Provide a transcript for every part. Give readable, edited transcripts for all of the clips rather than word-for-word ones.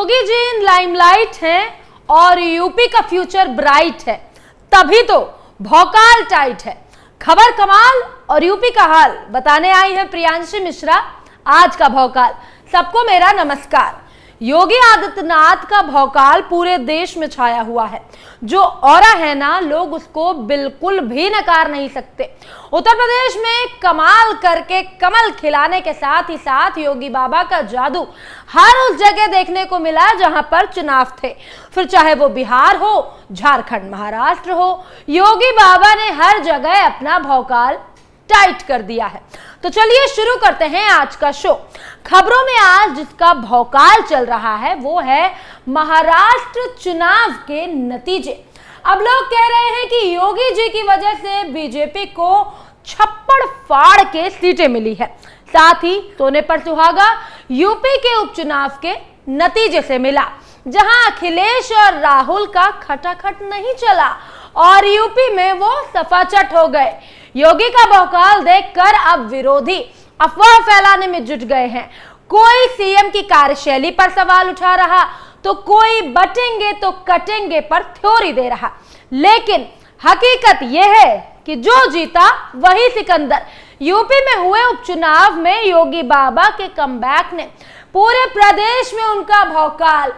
योगी जी इन limelight हैं और UP का फ्यूचर ब्राइट है, तभी तो भौकाल टाइट है। खबर कमाल और यूपी का हाल बताने आई है प्रियांशी मिश्रा। आज का भौकाल। सबको मेरा नमस्कार। योगी आदित्यनाथ का भौकाल पूरे देश में छाया हुआ है। जो ऑरा है ना, लोग उसको बिल्कुल भी नकार नहीं सकते। उत्तर प्रदेश में कमाल करके कमल खिलाने के साथ ही साथ योगी बाबा का जादू हर उस जगह देखने को मिला जहां पर चुनाव थे। फिर चाहे वो बिहार हो, झारखंड, महाराष्ट्र हो, योगी बाबा ने हर जगह अपना भौकाल टाइट कर दिया है। तो चलिए शुरू करते हैं आज का शो। खबरों में आज जिसका भौकाल चल रहा है वो है महाराष्ट्र चुनाव के नतीजे। अब लोग कह रहे हैं कि योगी जी की वजह से बीजेपी को छप्पड़ फाड़ के सीटें मिली है। साथ ही सोने पर सुहागा यूपी के उपचुनाव के नतीजे से मिला, जहां अखिलेश और राहुल का खटाखट नहीं चला और यूपी में वो सफाचट हो गए। योगी का भौकाल देखकर अब विरोधी अफवाह फैलाने में जुट गए हैं। कोई सीएम की कार्यशैली पर सवाल उठा रहा तो कोई बटेंगे तो कटेंगे पर थ्योरी दे रहा। लेकिन हकीकत यह है कि जो जीता वही सिकंदर। यूपी में हुए उपचुनाव में योगी बाबा के कमबैक ने पूरे प्रदेश में उनका भौकाल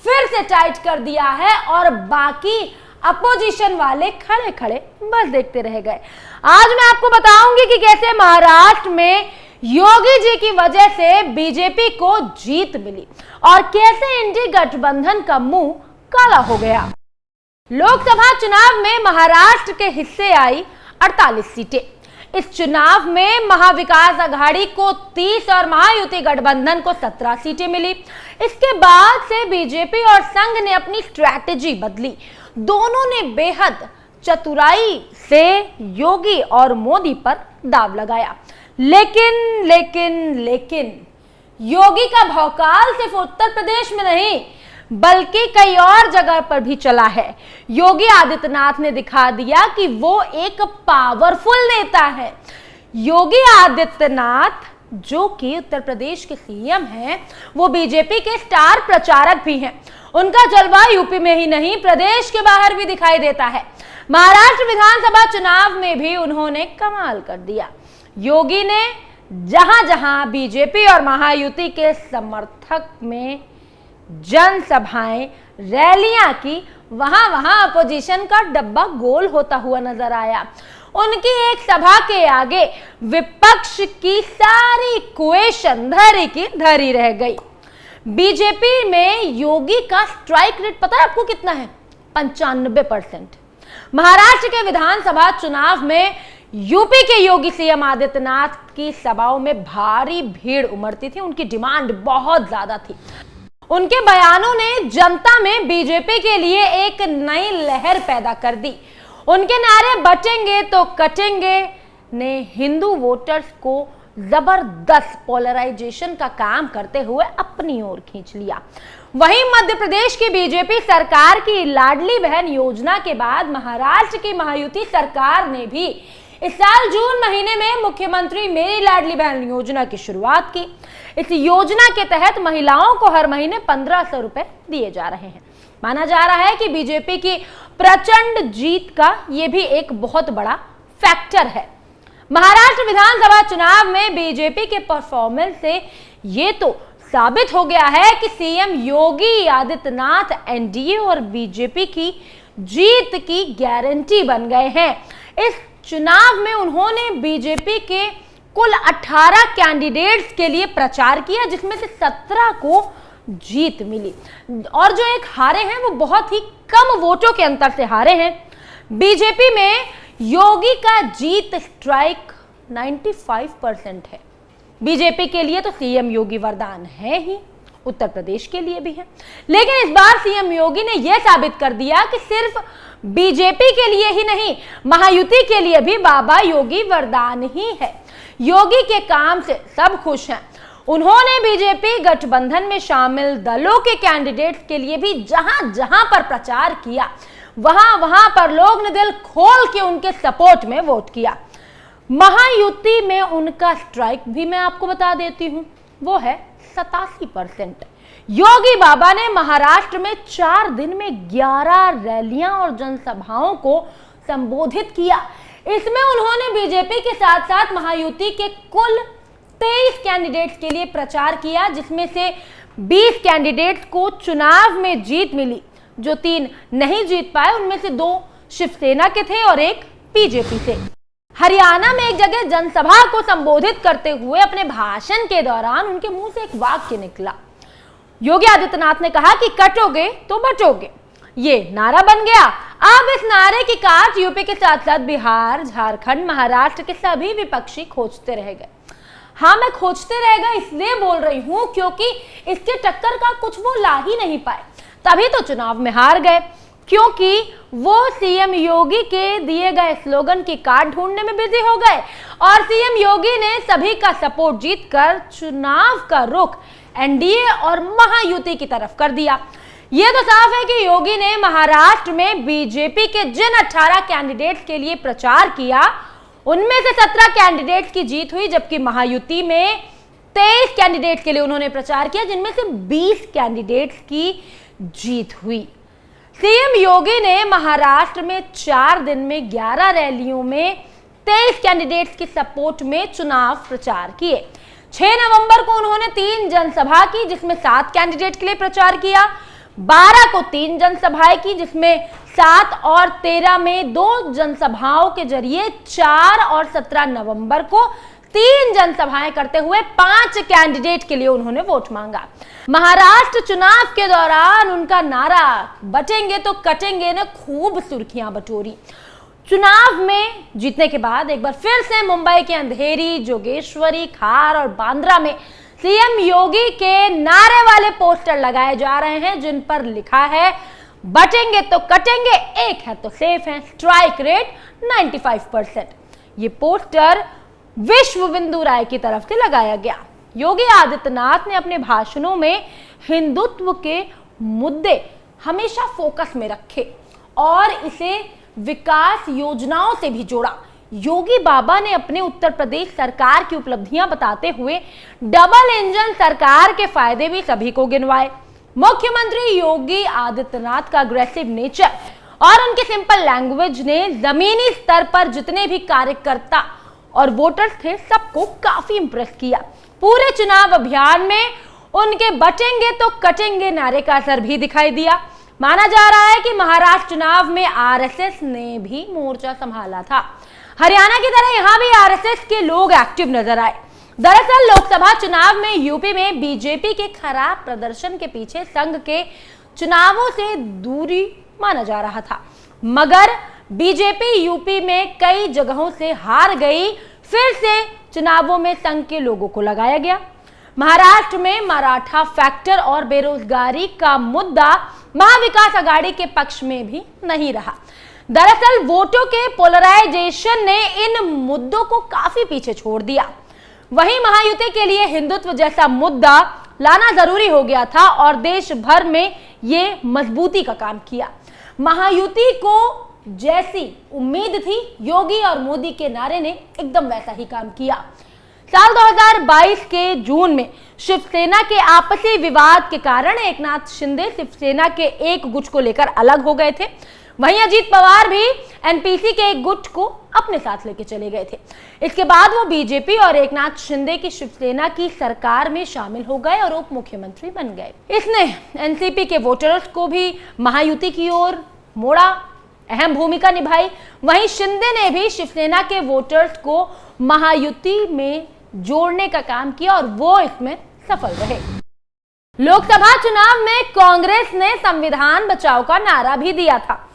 फिर से टाइट कर दिया है और बाकी अपोजिशन वाले खड़े खड़े बस देखते रह गए। आज मैं आपको बताऊंगी कि कैसे महाराष्ट्र में योगी जी की वजह से बीजेपी को जीत मिली और कैसे इंडी गठबंधन का मुंह काला हो गया। लोकसभा चुनाव में महाराष्ट्र के हिस्से आई 48 सीटें। इस चुनाव में महाविकास आघाड़ी को 30 और महायुति गठबंधन को 17 सीटें मिली। इसके बाद से बीजेपी और संघ ने अपनी स्ट्रैटेजी बदली। दोनों ने बेहद चतुराई से योगी और मोदी पर दाव लगाया। लेकिन योगी का भौकाल सिर्फ उत्तर प्रदेश में नहीं बल्कि कई और जगह पर भी चला है। योगी आदित्यनाथ ने दिखा दिया कि वो एक पावरफुल नेता है। योगी आदित्यनाथ जो कि उत्तर प्रदेश के सीएम हैं, वो बीजेपी के स्टार प्रचारक भी हैं। उनका जलवा यूपी में ही नहीं प्रदेश के बाहर भी दिखाई देता है। महाराष्ट्र विधानसभा चुनाव में भी उन्होंने कमाल कर दिया। योगी ने जहां जहां बीजेपी और महायुति के समर्थक में जनसभाएं, रैलियां की, वहां वहां अपोजिशन का डब्बा गोल होता हुआ नजर आया। उनकी एक सभा के आगे विपक्ष की सारी इक्वेशन धरी की धरी रह गई। बीजेपी में योगी का स्ट्राइक रेट पता है आपको कितना है? 95%। महाराष्ट्र के विधानसभा चुनाव में यूपी के योगी सीएम आदित्यनाथ की सभाओं में भारी भीड़ उमड़ती थी। उनकी डिमांड बहुत ज्यादा थी। उनके बयानों ने जनता में बीजेपी के लिए एक नई लहर पैदा कर दी। उनके नारे बटेंगे तो कटेंगे ने हिंदू वोटर्स को जबरदस्त पोलराइजेशन का काम करते हुए अपनी ओर खींच लिया। वहीं मध्य प्रदेश की बीजेपी सरकार की लाडली बहन योजना के बाद महाराष्ट्र की महायुति सरकार ने भी इस साल जून महीने में मुख्यमंत्री मेरी लाडली बहन योजना की शुरुआत की। इस योजना के तहत महिलाओं को हर महीने 1500 रुपए दिए जा रहे हैं। माना जा रहा है कि बीजेपी की प्रचंड जीत का यह भी एक बहुत बड़ा फैक्टर है। महाराष्ट्र विधानसभा चुनाव में बीजेपी के परफॉर्मेंस से ये तो साबित हो गया है कि सीएम योगी आदित्यनाथ एनडीए और बीजेपी की जीत की गारंटी बन गए हैं। इस चुनाव में उन्होंने बीजेपी के कुल 18 कैंडिडेट्स के लिए प्रचार किया, जिसमें से 17 को जीत मिली और जो एक हारे हैं वो बहुत ही कम वोटों के अंतर से हारे हैं। बीजेपी में योगी का जीत स्ट्राइक 95% है। बीजेपी के लिए तो सीएम योगी वरदान है ही, उत्तर प्रदेश के लिए भी है। लेकिन इस बार सीएम योगी ने यह साबित कर दिया कि सिर्फ बीजेपी के लिए ही नहीं, महायुति के लिए भी बाबा योगी वरदान ही है। योगी के काम से सब खुश हैं। उन्होंने बीजेपी गठबंधन में शामिल दलों के कैंडिडेट्स के लिए भी जहां जहां पर प्रचार किया, वहां वहां पर लोग ने दिल खोल के उनके सपोर्ट में वोट किया। महायुति में उनका स्ट्राइक भी मैं आपको बता देती हूं, वो है 87%। योगी बाबा ने महाराष्ट्र में 4 दिन में 11 रैलियां और जनसभाओं को संबोधित किया। इसमें उन्होंने बीजेपी के साथ साथ महायुति के कुल 23 कैंडिडेट्स के लिए प्रचार किया, जिसमें से 20 कैंडिडेट्स को चुनाव में जीत मिली। जो 3 नहीं जीत पाए उनमें से 2 शिवसेना के थे और 1 बीजेपी से। हरियाणा में एक जगह जनसभा को संबोधित करते हुए अपने भाषण के दौरान उनके मुंह से एक वाक्य निकला। योगी आदित्यनाथ ने कहा कि कटोगे तो बटोगे, ये नारा बन गया। अब इस नारे की काट यूपी के साथ साथ बिहार, झारखंड, महाराष्ट्र के सभी विपक्षी खोजते रह गए। हाँ, मैं खोजते रह गए इसलिए बोल रही हूं क्योंकि इसके टक्कर का कुछ वो ला ही नहीं पाए, तभी तो चुनाव में हार गए, क्योंकि वो सीएम योगी के दिए गए स्लोगन की काट ढूंढने में बिजी हो गए और सीएम योगी ने सभी का सपोर्ट जीतकर चुनाव का रुख एनडीए और महायुति की तरफ कर दिया। यह तो साफ है कि योगी ने महाराष्ट्र में बीजेपी के जिन 18 कैंडिडेट्स के लिए प्रचार किया उनमें से 17 कैंडिडेट्स की जीत हुई, जबकि महायुति में 23 कैंडिडेट्स के लिए उन्होंने प्रचार किया, जिनमें से 20 कैंडिडेट्स की जीत हुई। सीएम योगी ने महाराष्ट्र में 4 दिन में 11 रैलियों में 23 कैंडिडेट्स की सपोर्ट में चुनाव प्रचार किए। 6 नवंबर को उन्होंने 3 जनसभा की, जिसमें 7 कैंडिडेट के लिए प्रचार किया। 12 को 3 जनसभाएं की, जिसमें 7 और 13 में 2 जनसभाओं के जरिए 4 और 17 नवंबर को 3 जनसभाएं करते हुए 5 कैंडिडेट के लिए उन्होंने वोट मांगा। महाराष्ट्र चुनाव के दौरान उनका नारा बटेंगे तो कटेंगे ने खूब सुर्खियां बटोरी। चुनाव में जीतने के बाद एक बार फिर से मुंबई के अंधेरी, जोगेश्वरी, खार और बांद्रा में सीएम योगी के नारे वाले पोस्टर लगाए जा रहे हैं, जिन पर लिखा है बटेंगे तो कटेंगे, एक है तो सेफ है, स्ट्राइक रेट 95%। ये पोस्टर विश्व बिंदु राय की तरफ से लगाया गया। योगी आदित्यनाथ ने अपने भाषणों में हिंदुत्व के मुद्दे हमेशा फोकस में रखे और इसे विकास योजनाओं से भी जोड़ा। योगी बाबा ने अपने उत्तर प्रदेश सरकार की उपलब्धियां बताते हुए डबल इंजन सरकार के फायदे भी सभी को गिनवाए। मुख्यमंत्री योगी आदित्यनाथ का अग्रेसिव नेचर और उनकी सिंपल लैंग्वेज ने जमीनी स्तर पर जितने भी कार्यकर्ता और वोटर्स थे सबको काफी इंप्रेस किया। पूरे चुनाव अभियान में उनके बटेंगे तो कटेंगे नारे का असर भी दिखाई दिया। माना जा रहा है कि महाराष्ट्र चुनाव में आरएसएस ने भी मोर्चा संभाला था। हरियाणा की तरह यहां भी आरएसएस के लोग एक्टिव नजर आए। दरअसल लोकसभा चुनाव में यूपी में बीजेपी के खराब प्रदर्शन के पीछे संघ के चुनावों से दूरी माना जा रहा था, मगर बीजेपी यूपी में कई जगहों से हार गई। फिर से चुनावों में संघ के लोगों को लगाया गया। महाराष्ट्र में मराठा फैक्टर और बेरोजगारी का मुद्दा महाविकास आघाड़ी के पक्ष में भी नहीं रहा। दरअसल वोटों के पोलराइजेशन ने इन मुद्दों को काफी पीछे छोड़ दिया। वहीं महायुति के लिए हिंदुत्व जैसा मुद्दा लाना जरूरी हो गया था और देश भर में ये मजबूती का काम किया। महायुति को जैसी उम्मीद थी, योगी और मोदी के नारे ने एकदम वैसा ही काम किया। साल 2022 के जून में शिवसेना के आपसी विवाद के कारण एकनाथ शिंदे शिवसेना के एक गुट को लेकर अलग हो गए थे। वहीं अजीत पवार भी एनपीसी के एक गुट को अपने साथ लेकर चले गए थे। इसके बाद वो बीजेपी और एकनाथ शिंदे की शिवसेना की सरकार में शामिल हो गए और उप मुख्यमंत्री बन गए। इसने एनसीपी के वोटर्स को भी महायुति की ओर मोड़ा, अहम भूमिका निभाई। वहीं शिंदे ने भी शिवसेना के वोटर्स को महायुति में जोड़ने का काम किया और वो इसमें सफल रहे। लोकसभा चुनाव में कांग्रेस ने संविधान बचाओ का नारा भी दिया था।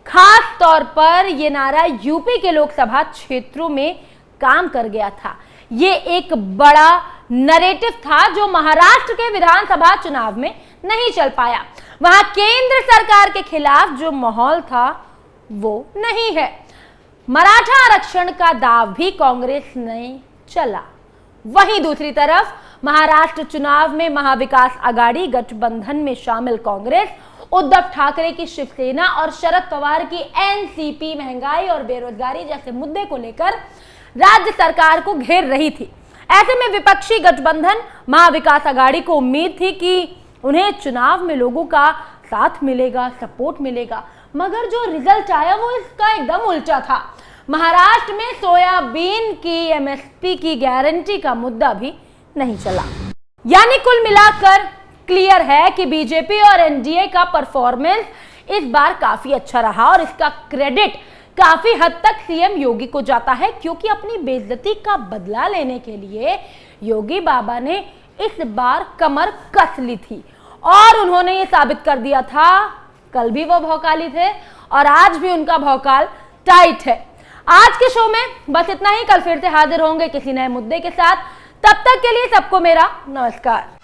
खास तौर पर यह नारा यूपी के लोकसभा क्षेत्रों में काम कर गया था। ये एक बड़ा नैरेटिव था जो महाराष्ट्र के विधानसभा चुनाव में नहीं चल पाया। वहां केंद्र सरकार के खिलाफ जो माहौल था वो नहीं है। मराठा आरक्षण का दाव भी कांग्रेस ने चला। वहीं दूसरी तरफ महाराष्ट्र चुनाव में महाविकास आघाड़ी गठबंधन में शामिल कांग्रेस उद्धव ठाकरे की शिवसेना और शरद पवार की एनसीपी महंगाई और बेरोजगारी जैसे मुद्दे को लेकर राज्य सरकार को घेर रही थी। ऐसे में विपक्षी गठबंधन महाविकास आघाड़ी को उम्मीद थी कि उन्हें चुनाव में लोगों का साथ मिलेगा, सपोर्ट मिलेगा, मगर जो रिजल्ट आया वो इसका एकदम उल्टा था। महाराष्ट्र में सोयाबीन की एमएसपी की गारंटी का मुद्दा भी नहीं चला। यानी कुल मिलाकर क्लियर है कि बीजेपी और एनडीए का परफॉर्मेंस इस बार काफी अच्छा रहा और इसका क्रेडिट काफी हद तक सीएम योगी को जाता है, क्योंकि अपनी बेइज्जती का बदला लेने के लिए योगी बाबा ने इस बार कमर कस ली थी और उन्होंने ये साबित कर दिया था। कल भी वो भौकाली थे और आज भी उनका भौकाल टाइट है। आज के शो में बस इतना ही। कल फिर से हाजिर होंगे किसी नए मुद्दे के साथ। तब तक के लिए सबको मेरा नमस्कार।